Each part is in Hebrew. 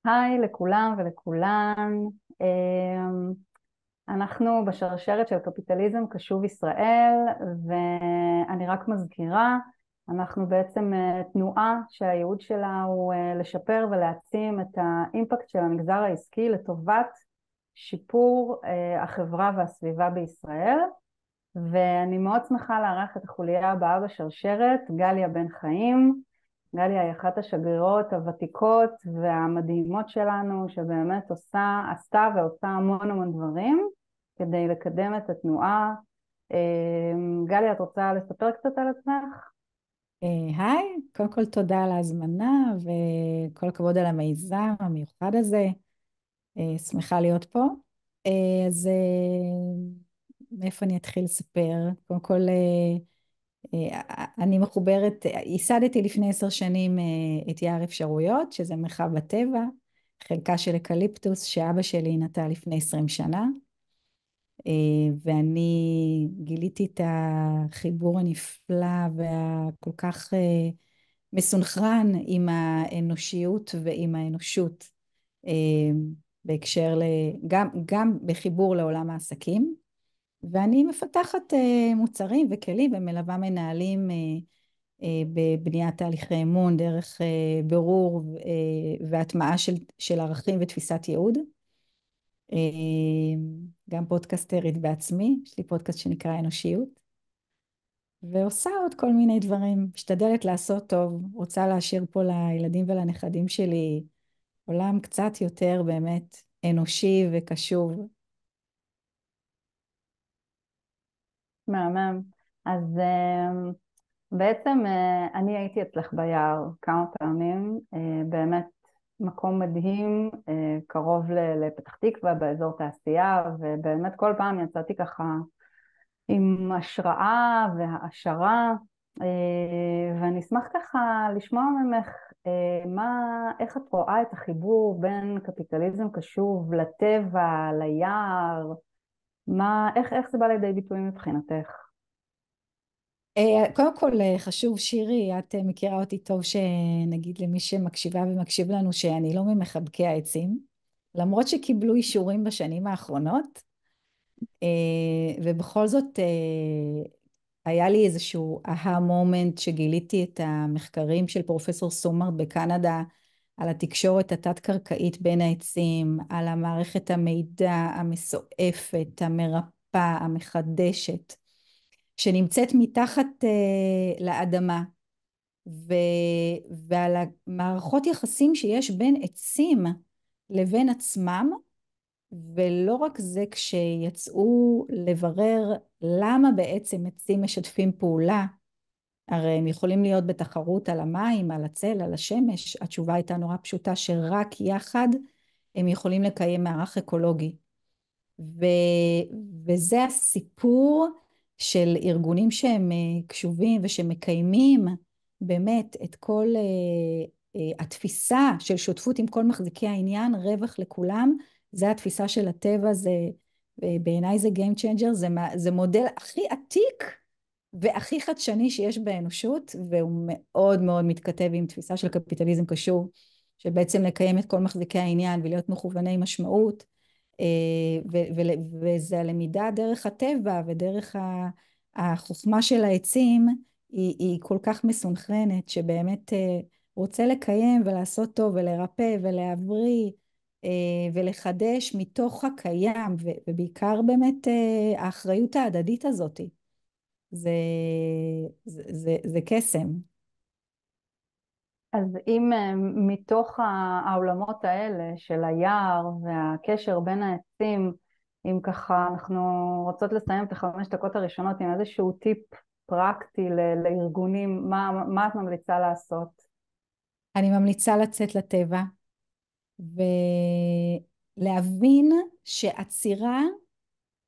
היי לכולם ולכולן. אמ, אנחנו בשרשרת של קפיטליזם קשוב ישראל, ואני רק מזכירה, אנחנו בעצם תנועה שהייעוד שלה הוא לשפר ולהעצים את האימפקט של המגזר העסקי לטובת שיפור החברה והסביבה בישראל. ואני מאוד שמחה לארח את החוליה הבאה בשרשרת, גליה בן חיים. גליה היא אחת השגרירות הוותיקות והמדהימות שלנו, שבאמת עשתה ועושה המון המון דברים כדי לקדם את התנועה. גליה, את רוצה לספר קצת על עצמך? היי, קודם כל תודה על ההזמנה וכל הכבוד על המיזם המיוחד הזה. שמחה להיות פה. מאיפה אני אתחיל לספר? קודם כל, אני מחוברת, ייסדתי לפני 10 שנים את יער אפשרויות, שזה מרחב הטבע, חלקה של אקליפטוס שאבא שלי נטע לפני 20 שנה. ואני גיליתי את החיבור הנפלא והכל כך מסונכרן עם האנושיות ועם האנושות, אה, בהקשר גם בחיבור לעולם העסקים, ואני מפתחת מוצרים וכלים ומלווה מנהלים בבניית תהליכי אמון דרך בירור והטמעה של ערכים ותפיסת ייעוד. גם פודקסטרית בעצמי, יש לי פודקאסט שנקרא אנושיות, ועושה עוד כל מיני דברים, משתדלת לעשות טוב, רוצה להשאיר פה לילדים ולנכדים שלי עולם קצת יותר באמת אנושי וקשוב. מהמם. אז בעצם אני הייתי אצלך ביער כמה פעמים, באמת מקום מדהים, קרוב לפתח תקווה באזור תעשייה, ובאמת כל פעם יצאתי ככה עם השראה והעשרה, ואני אשמח ככה לשמוע ממך איך את רואה את החיבור בין קפיטליזם קשוב לטבע, ליער, איך זה בא לידי ביטוי מבחינתך? קודם כל חשוב, שירי, את מכירה אותי טוב, שנגיד למי שמקשיבה ומקשיב לנו שאני לא ממחבקי העצים, למרות שקיבלו אישורים בשנים האחרונות. ובכל זאת היה לי איזשהו אהה מומנט שגיליתי את המחקרים של פרופסור סומר בקנדה על התקשורת התת-קרקעית בין העצים, על המערכת המידע המסועפת, המרפאה, המחדשת, שנמצאת מתחת לאדמה, ו, ועל המערכות יחסים שיש בין עצים לבין עצמם. ולא רק זה, כשיצאו לברר למה בעצם עצים משתפים פעולה, הרי הם יכולים להיות בתחרות על המים, על הצל, על השמש, התשובה הייתה נורא פשוטה, שרק יחד הם יכולים לקיים מערך אקולוגי. ו... וזה הסיפור של ארגונים שהם קשובים ושמקיימים באמת את כל התפיסה של שותפות עם כל מחזיקי העניין, רווח לכולם. זה התפיסה של הטבע, זה בעיניי זה game changer, זה מודל הכי עתיק והכי חדשני שיש באנושות, והוא מאוד מאוד מתכתב עם תפיסה של קפיטליזם קשור, שבעצם לקיים את כל מחזיקי העניין ולהיות מכווני משמעות, וזה הלמידה דרך הטבע ודרך החוכמה של העצים, היא כל כך מסונכרנת, שבאמת רוצה לקיים ולעשות טוב ולרפא ולהבריא ולחדש מתוך הקיים, ובעיקר באמת האחריות ההדדית הזאת, זה, זה קסם. אז אם מתוך העולמות האלה של היער והקשר בין העצים, אם ככה אנחנו רוצות לסיים את ה5 דקות הראשונות עם איזשהו טיפ פרקטי לארגונים, מה את ממליצה לעשות? אני ממליצה לצאת לטבע ולהבין שעצירה,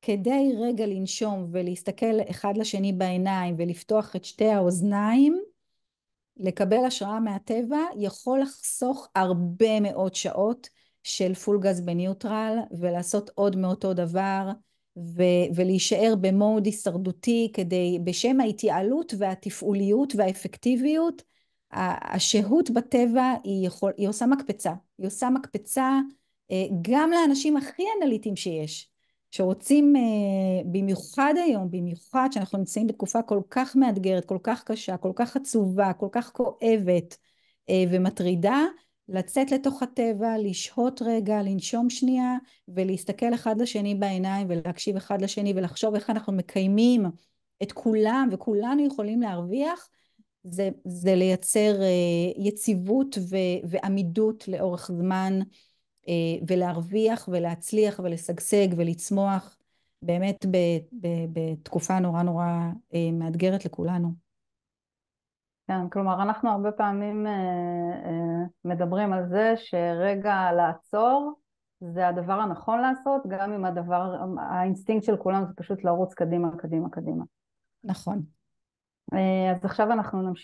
כדי רגע לנשום ולהסתכל אחד לשני בעיניים ולפתוח את שתי האוזניים, לקבל השראה מהטבע, יכול לחסוך הרבה מאוד שעות של פול גז בניוטרל, ולעשות עוד מאותו דבר, ולהישאר במוד הישרדותי, כדי בשם ההתייעלות והתפעוליות והאפקטיביות, השהות בטבע היא עושה מקפצה, היא עושה מקפצה גם לאנשים הכי אנליטיים שיש, שרוצים במיוחד היום, במיוחד שאנחנו נמצאים בתקופה כל כך מאתגרת, כל כך קשה, כל כך עצובה, כל כך כואבת ומטרידה, לצאת לתוך הטבע, לשהות רגע, לנשום שנייה ולהסתכל אחד לשני בעיניים ולהקשיב אחד לשני ולחשוב איך אנחנו מקיימים את כולם וכולנו יכולים להרוויח, זה לייצר יציבות ועמידות לאורך זמן, ולהרוויח ולהצליח ולשגשג ולצמוח באמת בתקופה נורא נורא מאתגרת לכולנו. כן, כלומר אנחנו הרבה פעמים מדברים על זה שרגע לעצור זה הדבר הנכון לעשות, גם אם האינסטינקט של כולם זה פשוט לרוץ קדימה, קדימה, קדימה. נכון. אז עכשיו אנחנו נמשיך.